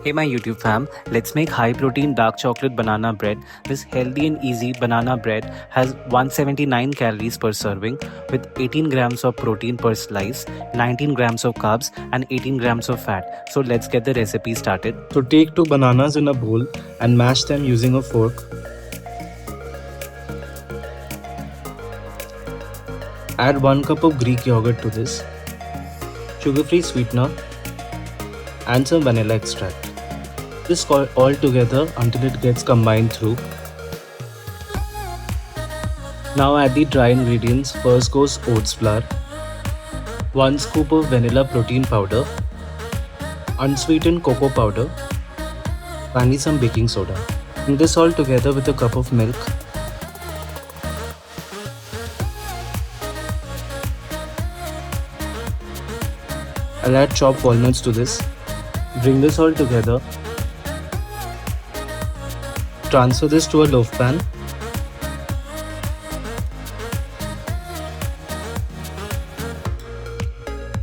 Hey my YouTube fam, let's make high protein dark chocolate banana bread. This healthy and easy banana bread has 179 calories per serving with 18 grams of protein per slice, 19 grams of carbs and 18 grams of fat. So let's get the recipe started. So take 2 bananas in a bowl and mash them using a fork. Add 1 cup of Greek yogurt to this, sugar-free sweetener and some vanilla extract. This all together until it gets combined through. Now add the dry ingredients. First goes oats flour, 1 scoop of vanilla protein powder, unsweetened cocoa powder, finally some baking soda. Mix this all together with a cup of milk. I'll add chopped walnuts to this. Bring this all together. Transfer this to a loaf pan.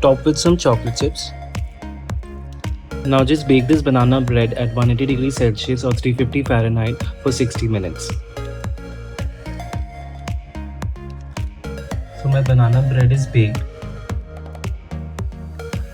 Top with some chocolate chips. Now just bake this banana bread at 180 degrees Celsius or 350 Fahrenheit for 60 minutes. So my banana bread is baked.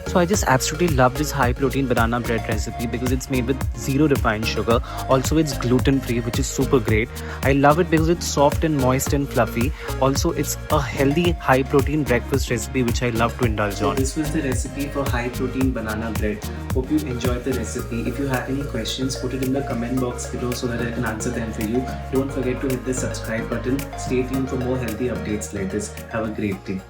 So I just absolutely love this high protein banana bread recipe because it's made with zero refined sugar. Also it's gluten free, which is super great. I love it because it's soft and moist and fluffy. Also it's a healthy high protein breakfast recipe which I love to indulge on. This was the recipe for high protein banana bread. Hope you enjoyed the recipe. If you have any questions, put it in the comment box below so that I can answer them for you. Don't forget to hit the subscribe button. Stay tuned for more healthy updates like this. Have a great day.